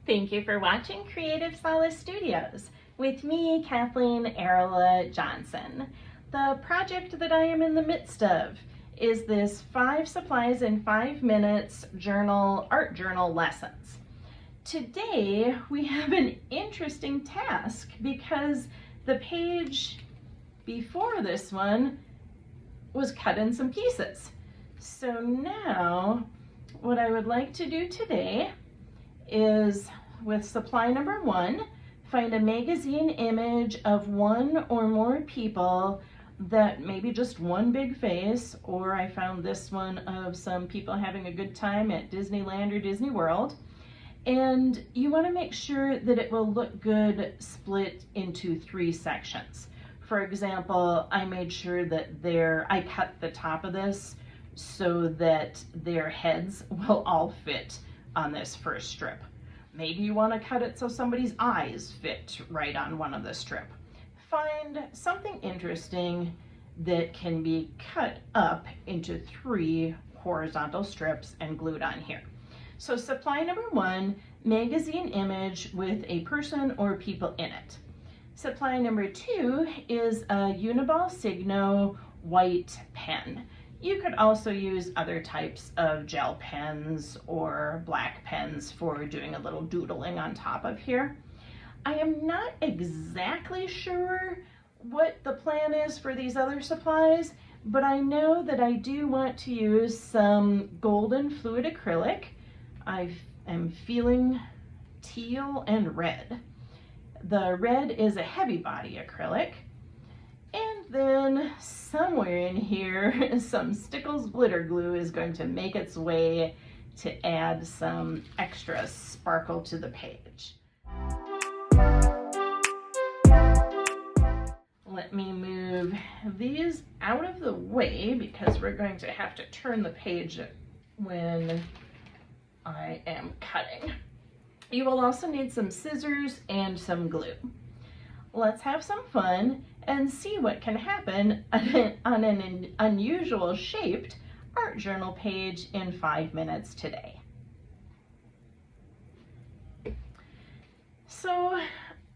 Thank you for watching Creative Solace Studios with me, Kathleen Arola-Johnson. The project that I am in the midst of is this 5 supplies in 5 minutes art journal lessons. Today we have an interesting task because the page before this one was cut in some pieces. So now what I would like to do today is, with supply number 1, find a magazine image of 1 or more people that maybe just one big face, or I found this one of some people having a good time at Disneyland or Disney World. And you want to make sure that it will look good split into 3 sections. For example, I made sure that I cut the top of this so that their heads will all fit on this first strip. Maybe you want to cut it so somebody's eyes fit right on one of the strip. Find something interesting that can be cut up into 3 horizontal strips and glued on here. So supply number 1, magazine image with a person or people in it. Supply number 2 is a Uniball Signo white pen. You could also use other types of gel pens or black pens for doing a little doodling on top of here. I am not exactly sure what the plan is for these other supplies, but I know that I do want to use some golden fluid acrylic. I am feeling teal and red. The red is a heavy body acrylic. And then somewhere in here, some Stickles glitter glue is going to make its way to add some extra sparkle to the page. Let me move these out of the way because we're going to have to turn the page when I am cutting. You will also need some scissors and some glue. Let's have some fun and see what can happen on an unusual shaped art journal page in 5 minutes today. So,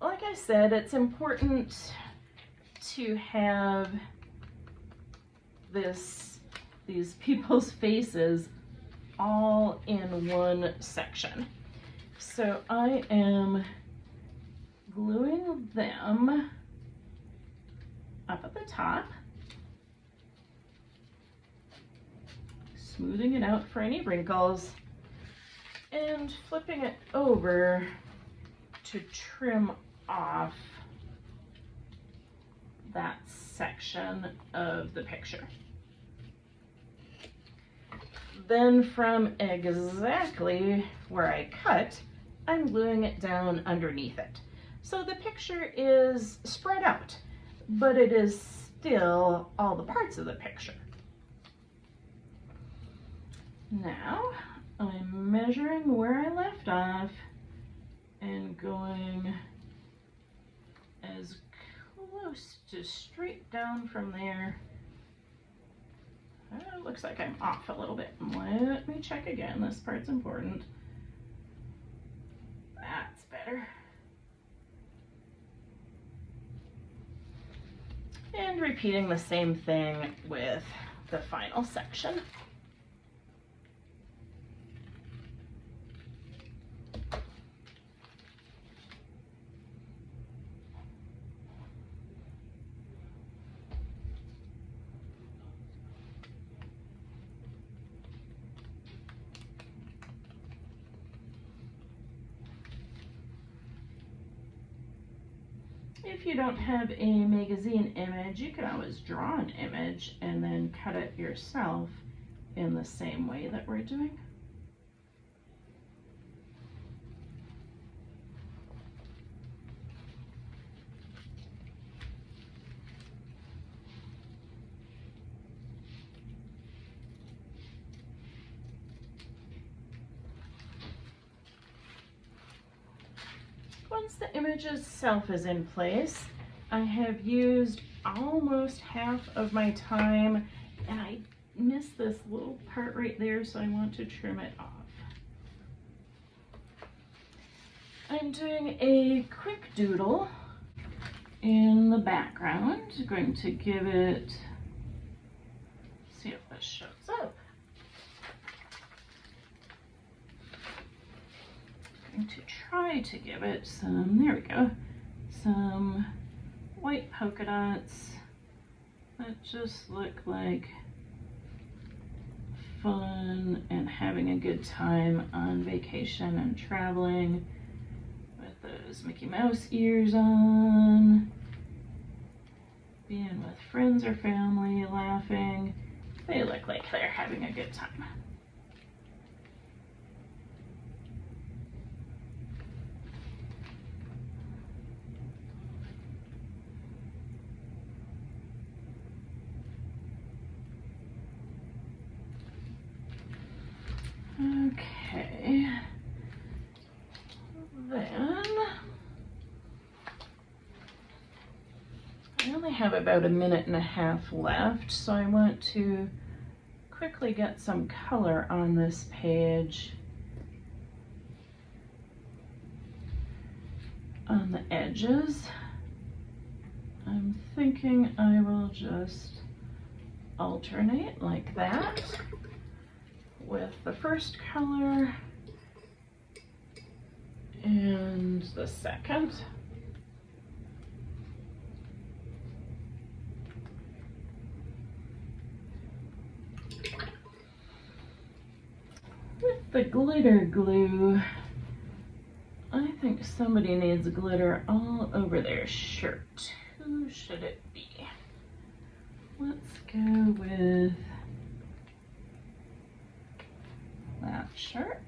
like I said, it's important to have these people's faces all in one section. So I am gluing them up at the top, smoothing it out for any wrinkles, and flipping it over to trim off that section of the picture. Then from exactly where I cut, I'm gluing it down underneath it. So the picture is spread out, but it is still all the parts of the picture. Now I'm measuring where I left off and going as close to straight down from there. It looks like I'm off a little bit. Let me check again. This part's important. That's better. And repeating the same thing with the final section. If you don't have a magazine image, you can always draw an image and then cut it yourself in the same way that we're doing. Once the image itself is in place, I have used almost half of my time, and I missed this little part right there, so I want to trim it off. I'm doing a quick doodle in the background. I'm going to give it, see if this shows up. I'm going to try to give it some, there we go, some white polka dots that just look like fun and having a good time on vacation and traveling with those Mickey Mouse ears on, being with friends or family, laughing. They look like they're having a good time. Okay, then I only have about 1.5 minutes left, so I want to quickly get some color on this page on the edges. I'm thinking I will just alternate like that with the first color and the second. With the glitter glue, I think somebody needs glitter all over their shirt. Who should it be? Let's go with that shirt.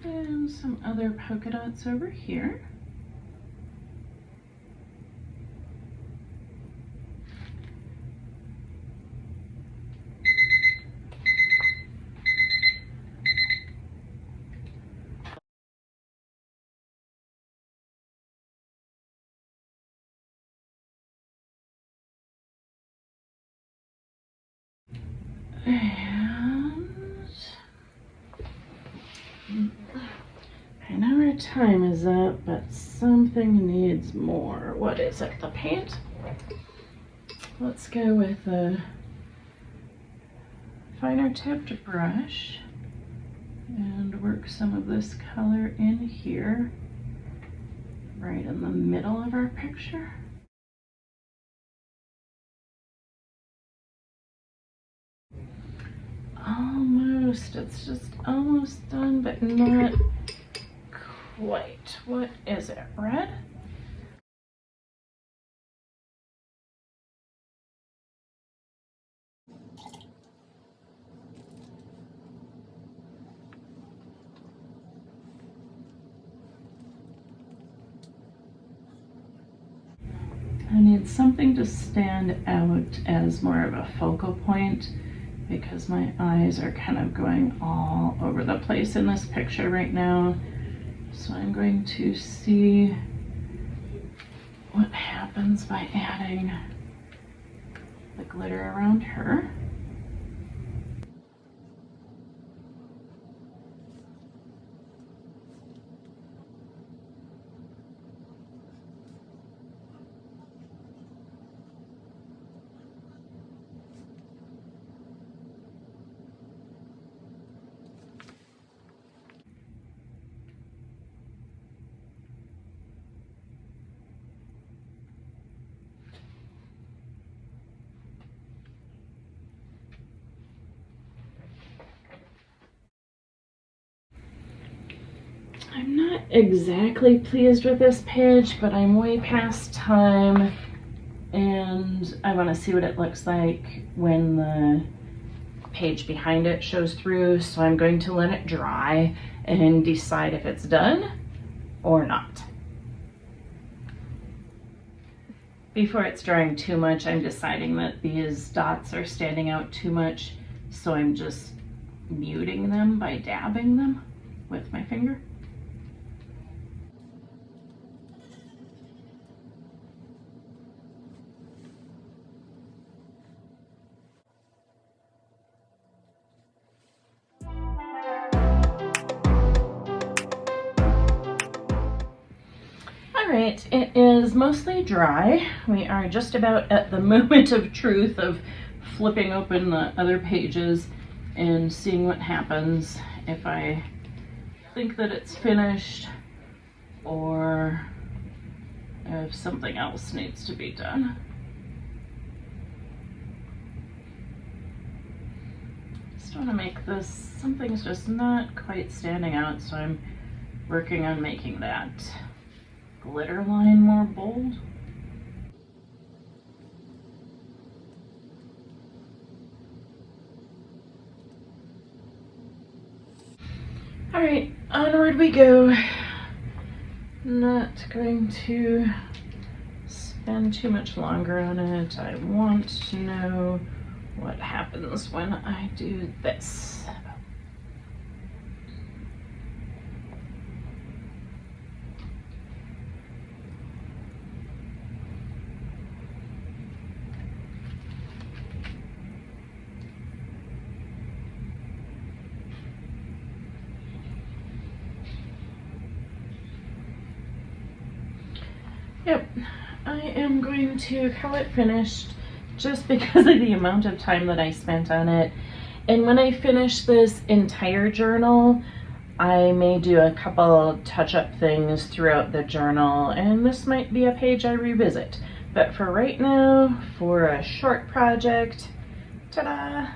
And some other polka dots over here. And I know our time is up, but something needs more. What is it? The paint? Let's go with a finer tipped brush and work some of this color in here, right in the middle of our picture. Almost, it's just almost done, but not quite. What is it, red? I need something to stand out as more of a focal point because my eyes are kind of going all over the place in this picture right now. So I'm going to see what happens by adding the glitter around her. I'm not exactly pleased with this page, but I'm way past time and I want to see what it looks like when the page behind it shows through, so I'm going to let it dry and decide if it's done or not. Before it's drying too much, I'm deciding that these dots are standing out too much, so I'm just muting them by dabbing them with my finger. Alright, it is mostly dry. We are just about at the moment of truth of flipping open the other pages and seeing what happens if I think that it's finished or if something else needs to be done. Just want to make this, something's just not quite standing out, so I'm working on making that glitter line more bold. All right, onward we go. Not going to spend too much longer on it. I want to know what happens when I do this. Yep, I am going to call it finished just because of the amount of time that I spent on it. And when I finish this entire journal, I may do a couple touch-up things throughout the journal, and this might be a page I revisit. But for right now, for a short project, ta-da!